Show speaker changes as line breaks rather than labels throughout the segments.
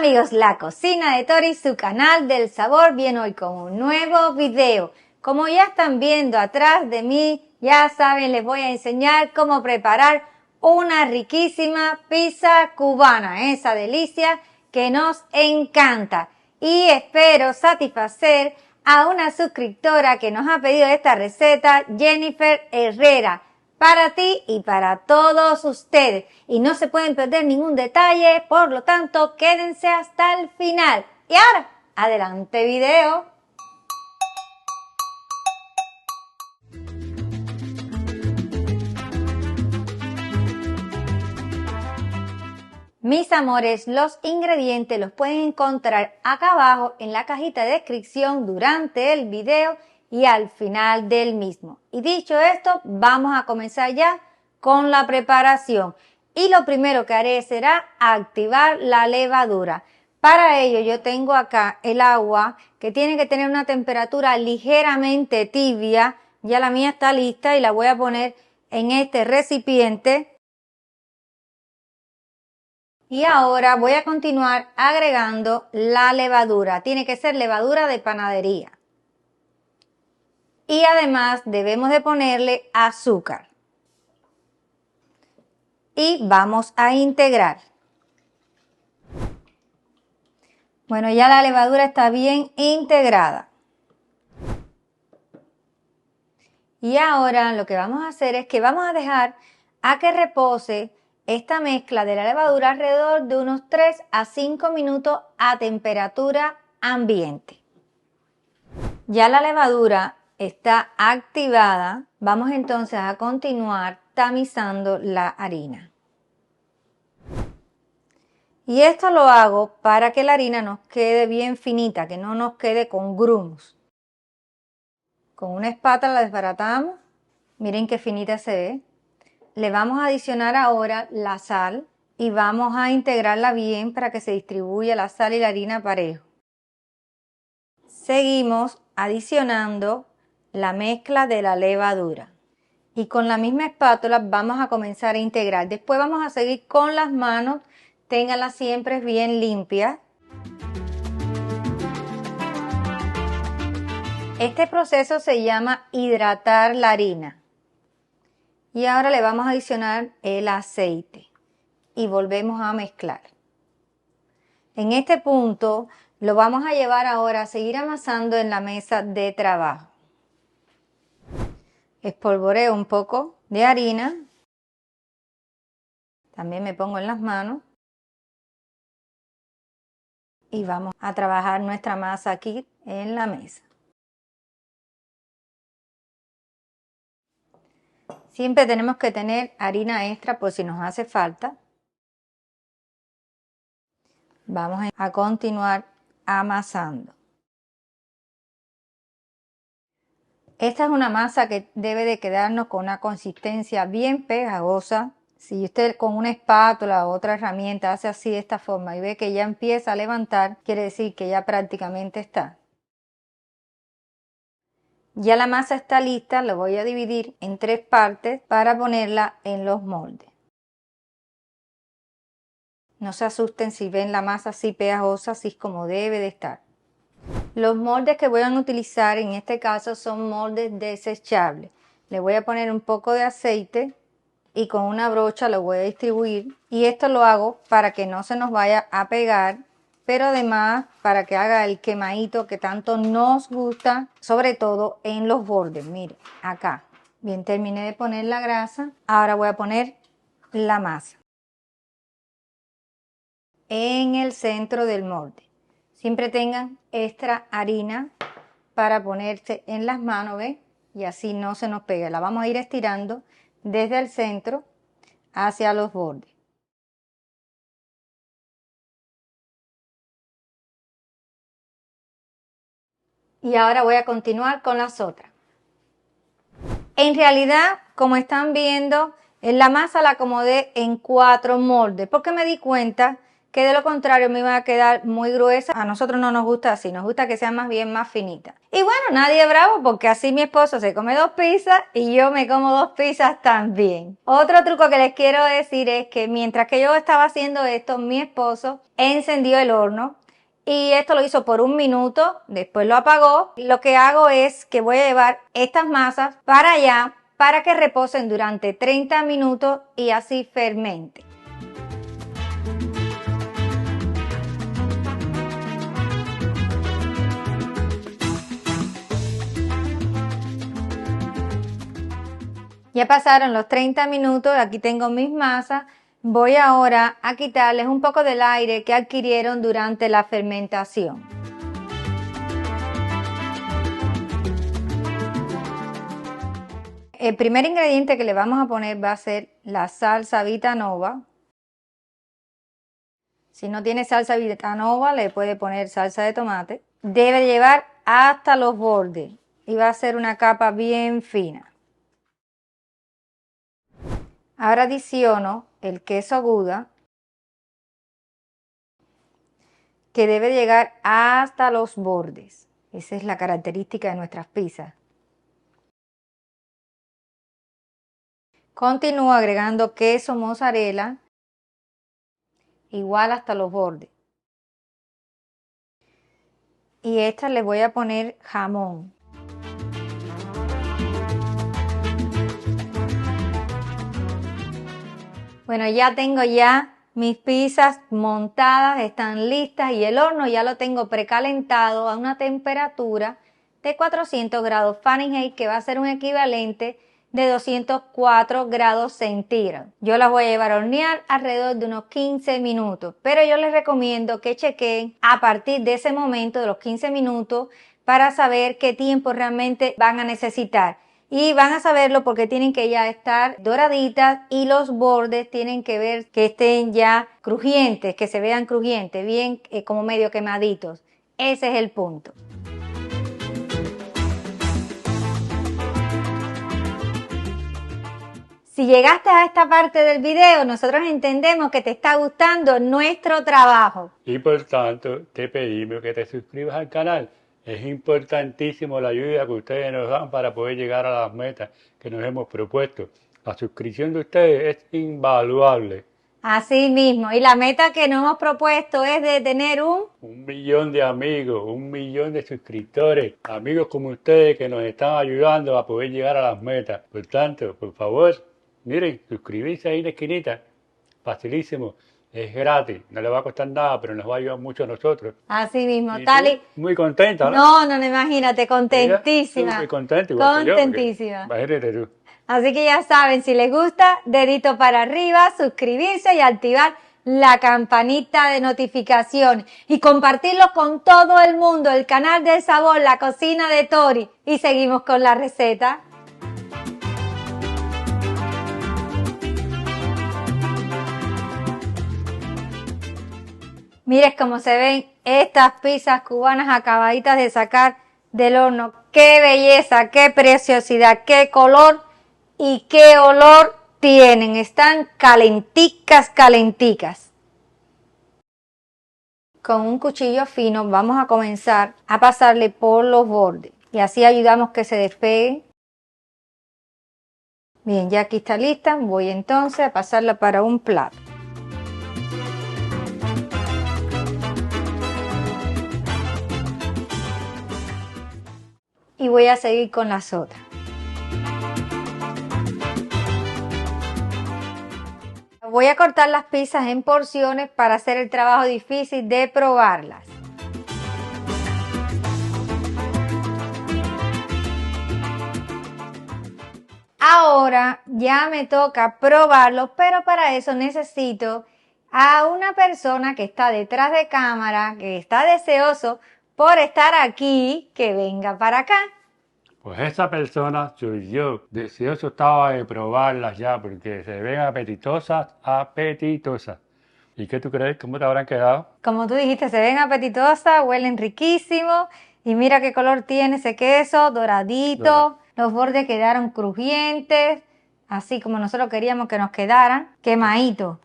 Amigos, la cocina de Tori, su canal del sabor, viene hoy con un nuevo video. Como ya están viendo atrás de mí, ya saben, les voy a enseñar cómo preparar una riquísima pizza cubana, esa delicia que nos encanta. Y espero satisfacer a una suscriptora que nos ha pedido esta receta, Jennifer Herrera. Para ti y para todos ustedes. Y no se pueden perder ningún detalle, por lo tanto, quédense hasta el final. Y ahora, adelante video. Mis amores, los ingredientes los pueden encontrar acá abajo en la cajita de descripción durante el video y al final del mismo. Y dicho esto, vamos a comenzar ya con la preparación. Y lo primero que haré será activar la levadura. Para ello yo tengo acá el agua que tiene que tener una temperatura ligeramente tibia. Ya la mía está lista y la voy a poner en este recipiente. Y ahora voy a continuar agregando la levadura. Tiene que ser levadura de panadería. Y además debemos de ponerle azúcar. Y vamos a integrar. Bueno, ya la levadura está bien integrada. Y ahora lo que vamos a hacer es que vamos a dejar a que repose esta mezcla de la levadura alrededor de unos 3 a 5 minutos a temperatura ambiente. Ya la levadura está activada. Vamos entonces a continuar tamizando la harina. Y esto lo hago para que la harina nos quede bien finita, que no nos quede con grumos. Con una espátula la desbaratamos. Miren qué finita se ve. Le vamos a adicionar ahora la sal y vamos a integrarla bien para que se distribuya la sal y la harina parejo. Seguimos adicionando la mezcla de la levadura. Y con la misma espátula vamos a comenzar a integrar. Después vamos a seguir con las manos. Ténganlas siempre bien limpias. Este proceso se llama hidratar la harina. Y ahora le vamos a adicionar el aceite. Y volvemos a mezclar. En este punto lo vamos a llevar ahora a seguir amasando en la mesa de trabajo. Espolvoreo un poco de harina. También me pongo en las manos. Y vamos a trabajar nuestra masa aquí en la mesa. Siempre tenemos que tener harina extra por si nos hace falta. Vamos a continuar amasando. Esta es una masa que debe de quedarnos con una consistencia bien pegajosa. Si usted con una espátula o otra herramienta hace así de esta forma y ve que ya empieza a levantar, quiere decir que ya prácticamente está. Ya la masa está lista, la voy a dividir en 3 partes para ponerla en los moldes. No se asusten si ven la masa así pegajosa, así es como debe de estar. Los moldes que voy a utilizar en este caso son moldes desechables. Le voy a poner un poco de aceite y con una brocha lo voy a distribuir. Y esto lo hago para que no se nos vaya a pegar, pero además para que haga el quemadito que tanto nos gusta, sobre todo en los bordes. Miren, acá. Bien, terminé de poner la grasa. Ahora voy a poner la masa en el centro del molde. Siempre tengan extra harina para ponerse en las manos, ¿ves? Y así no se nos pega. La vamos a ir estirando desde el centro hacia los bordes. Y ahora voy a continuar con las otras. En realidad, como están viendo, en la masa la acomodé en 4 moldes porque me di cuenta que de lo contrario me iba a quedar muy gruesa. A nosotros no nos gusta así, nos gusta que sea más bien más finita. Y bueno, nadie bravo porque así mi esposo se come 2 pizzas y yo me como 2 pizzas también. Otro truco que les quiero decir es que mientras que yo estaba haciendo esto, mi esposo encendió el horno y esto lo hizo por 1 minuto, después lo apagó. Lo que hago es que voy a llevar estas masas para allá para que reposen durante 30 minutos y así fermente. Ya pasaron los 30 minutos, aquí tengo mis masas. Voy ahora a quitarles un poco del aire que adquirieron durante la fermentación. El primer ingrediente que le vamos a poner va a ser la salsa Vitanova. Si no tiene salsa Vitanova, le puede poner salsa de tomate. Debe llevar hasta los bordes y va a ser una capa bien fina. Ahora adiciono el queso Gouda, que debe llegar hasta los bordes. Esa es la característica de nuestras pizzas. Continúo agregando queso mozzarella, igual hasta los bordes. Y esta le voy a poner jamón. Bueno, ya tengo mis pizzas montadas, están listas y el horno ya lo tengo precalentado a una temperatura de 400 grados Fahrenheit, que va a ser un equivalente de 204 grados centígrados. Yo las voy a llevar a hornear alrededor de unos 15 minutos, pero yo les recomiendo que chequen a partir de ese momento, de los 15 minutos, para saber qué tiempo realmente van a necesitar. Y van a saberlo porque tienen que ya estar doraditas y los bordes tienen que ver que estén ya crujientes, que se vean crujientes, bien como medio quemaditos. Ese es el punto. Si llegaste a esta parte del video, nosotros entendemos que te está gustando nuestro trabajo.
Y por tanto, te pedimos que te suscribas al canal. Es importantísimo la ayuda que ustedes nos dan para poder llegar a las metas que nos hemos propuesto. La suscripción de ustedes es invaluable.
Así mismo, y la meta que nos hemos propuesto es de tener
1 millón de amigos, 1 millón de suscriptores, amigos como ustedes que nos están ayudando a poder llegar a las metas. Por tanto, por favor, miren, suscribirse ahí en la esquinita, facilísimo. Es gratis, no le va a costar nada, pero nos va a ayudar mucho a nosotros.
Así mismo,
¿Y
Tali.
Muy contenta, ¿no?
No, imagínate, contentísima.
Muy contenta, igual
contentísima.
Que yo, imagínate tú.
Así que ya saben, si les gusta, dedito para arriba, suscribirse y activar la campanita de notificación y compartirlo con todo el mundo, el canal del sabor, la cocina de Tori. Y seguimos con la receta. Miren cómo se ven estas pizzas cubanas acabaditas de sacar del horno. ¡Qué belleza! ¡Qué preciosidad! ¡Qué color y qué olor tienen! Están calenticas, calenticas. Con un cuchillo fino vamos a comenzar a pasarle por los bordes. Y así ayudamos que se despegue. Bien, ya aquí está lista. Voy entonces a pasarla para un plato. Y voy a seguir con las otras. Voy a cortar las pizzas en porciones para hacer el trabajo difícil de probarlas. Ahora ya me toca probarlos, pero para eso necesito a una persona que está detrás de cámara, que está deseoso por estar aquí, que venga para acá.
Pues esa persona soy yo. Deseoso estaba de probarlas ya porque se ven apetitosas, apetitosas. ¿Y qué tú crees? ¿Cómo te habrán quedado?
Como tú dijiste, se ven apetitosas, huelen riquísimo. Y mira qué color tiene ese queso, doradito. Los bordes quedaron crujientes, así como nosotros queríamos que nos quedaran, quemaditos.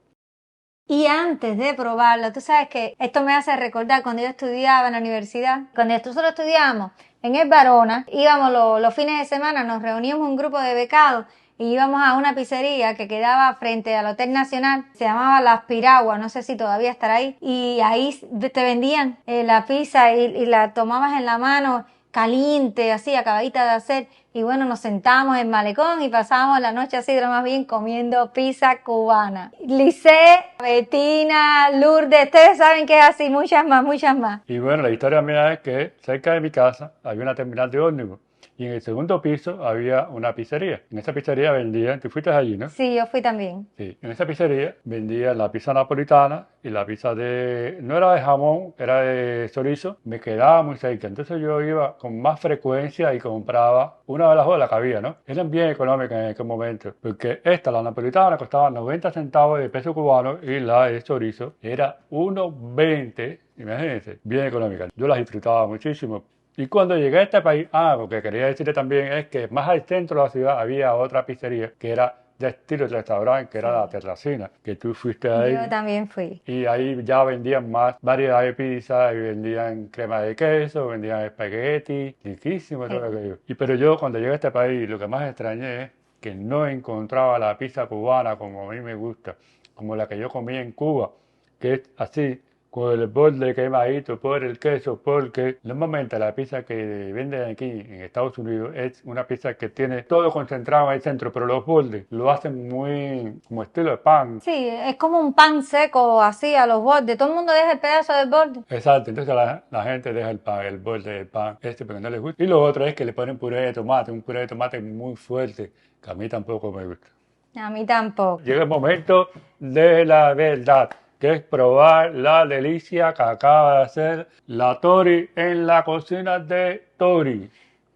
Y antes de probarlo, tú sabes que esto me hace recordar cuando yo estudiaba en la universidad, cuando nosotros estudiábamos en el Barona, íbamos los fines de semana, nos reuníamos un grupo de becados y íbamos a una pizzería que quedaba frente al Hotel Nacional, se llamaba Las Piraguas, no sé si todavía estará ahí, y ahí te vendían la pizza y la tomabas en la mano caliente, así, acabadita de hacer, y bueno, nos sentábamos en el malecón y pasábamos la noche así de lo más bien comiendo pizza cubana. Lice, Betina, Lourdes, ustedes saben que es así, muchas más, muchas más.
Y bueno, la historia mía es que cerca de mi casa había una terminal de ómnibus y en el segundo piso había una pizzería. En esa pizzería vendían, tú fuiste allí, ¿no?
Sí, yo fui también.
Sí, en esa pizzería vendían la pizza napolitana y la pizza no era de jamón, era de chorizo, me quedaba muy cerca. Entonces yo iba con más frecuencia y compraba una de las dos, la que había, ¿no? Eran bien económicas en aquel momento, porque la napolitana, costaba 90 centavos de peso cubano y la de chorizo era 1,20, imagínense, bien económica. Yo las disfrutaba muchísimo. Y cuando llegué a este país, lo que quería decirle también es que más al centro de la ciudad había otra pizzería que era de estilo de restaurante, que era la Terracina, que tú fuiste ahí.
Yo también fui.
Y ahí ya vendían más variedad de pizza, y vendían crema de queso, vendían espagueti, riquísimo todo aquello. Pero yo cuando llegué a este país, lo que más extrañé es que no encontraba la pizza cubana como a mí me gusta, como la que yo comí en Cuba, que es así, con el borde quemadito por el queso, porque normalmente la pizza que venden aquí en Estados Unidos es una pizza que tiene todo concentrado en el centro, pero los bordes lo hacen muy como estilo de pan.
Sí, es como un pan seco así a los bordes, todo el mundo deja el pedazo del borde.
Exacto, entonces la gente deja el borde del pan porque no les gusta. Y lo otro es que le ponen puré de tomate, un puré de tomate muy fuerte, que a mí tampoco me gusta.
A mí tampoco.
Llega el momento de la verdad, que es probar la delicia que acaba de hacer la Tori en la cocina de Tori.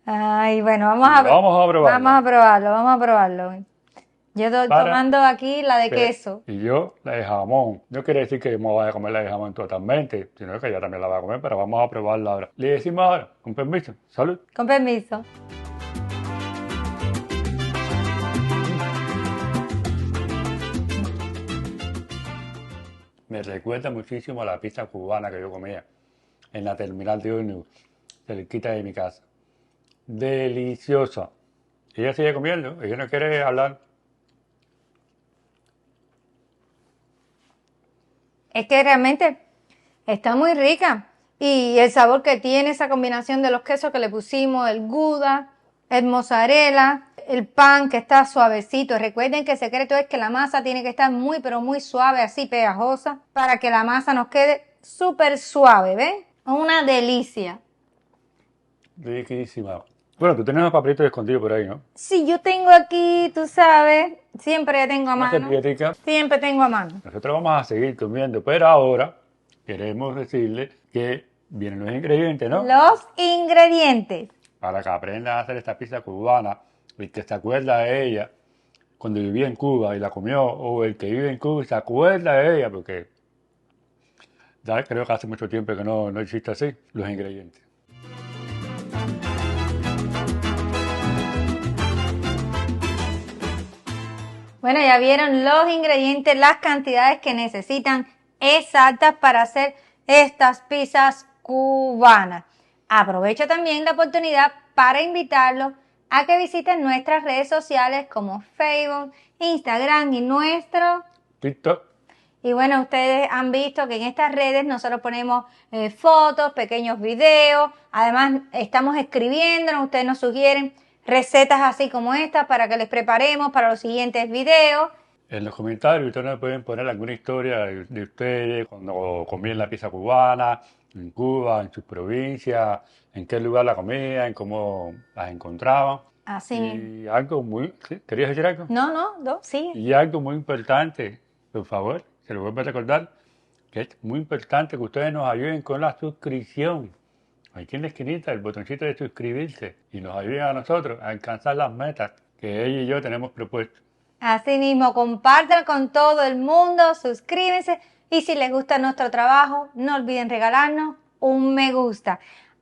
Ay, bueno, vamos a
probarlo.
Vamos a probarlo. Yo estoy tomando aquí la de queso.
Y yo la de jamón. No quiere decir que me vaya a comer la de jamón totalmente, sino que yo también la voy a comer, pero vamos a probarla ahora. Le decimos ahora, con permiso, salud.
Con permiso.
Me recuerda muchísimo a la pizza cubana que yo comía en la terminal de ómnibus, cerquita de mi casa. Deliciosa. Ella sigue comiendo, ella no quiere hablar.
Es que realmente está muy rica. Y el sabor que tiene esa combinación de los quesos que le pusimos, el gouda, el mozzarella, el pan que está suavecito. Recuerden que el secreto es que la masa tiene que estar muy, pero muy suave, así pegajosa, para que la masa nos quede súper suave, ¿ven? Una delicia.
Riquísima. Bueno, tú tienes unos papelitos escondidos por ahí, ¿no?
Sí, yo tengo aquí, tú sabes, siempre tengo a mano. Siempre tengo a mano.
Nosotros vamos a seguir comiendo, pero ahora queremos decirle que vienen los ingredientes, ¿no?
Los ingredientes.
Para que aprendan a hacer esta pizza cubana, el que se acuerda de ella cuando vivía en Cuba y la comió, o el que vive en Cuba y se acuerda de ella, porque ya creo que hace mucho tiempo que no existe así, los ingredientes.
Bueno, ya vieron los ingredientes, las cantidades que necesitan exactas para hacer estas pizzas cubanas. Aprovecho también la oportunidad para invitarlos a que visiten nuestras redes sociales como Facebook, Instagram y nuestro
TikTok.
Y bueno, ustedes han visto que en estas redes nosotros ponemos fotos, pequeños videos, además estamos escribiéndonos, ustedes nos sugieren recetas así como estas para que les preparemos para los siguientes videos.
En los comentarios ustedes nos pueden poner alguna historia de ustedes cuando comían la pizza cubana, en Cuba, en sus provincias, en qué lugar la comían, cómo las encontraban.
Así
y algo muy... ¿sí? ¿Querías decir algo?
No, sí.
Y algo muy importante, por favor, se lo vuelvo a recordar, que es muy importante que ustedes nos ayuden con la suscripción. Aquí en la esquinita el botoncito de suscribirse y nos ayuden a nosotros a alcanzar las metas que ella y yo tenemos propuestas.
Así mismo, compartan con todo el mundo, suscríbanse y si les gusta nuestro trabajo, no olviden regalarnos un me gusta.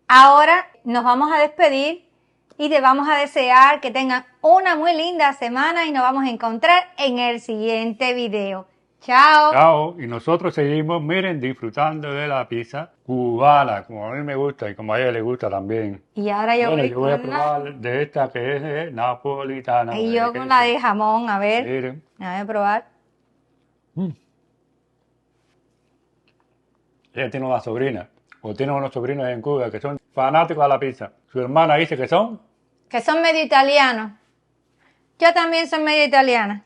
Ahora nos vamos a despedir y te vamos a desear que tengan una muy linda semana y nos vamos a encontrar en el siguiente video. Chao.
Chao. Y nosotros seguimos, miren, disfrutando de la pizza cubana, como a mí me gusta y como a ella le gusta también.
Y ahora yo
Bueno,
voy
yo voy a
con la...
probar de esta que es napolitana.
Y yo con la de jamón, a ver.
Miren.
A ver, probar.
Ella tiene una sobrina, o tiene unos sobrinos en Cuba que son fanáticos de la pizza. Su hermana dice que son
Que son medio italianos. Yo también soy medio italiana.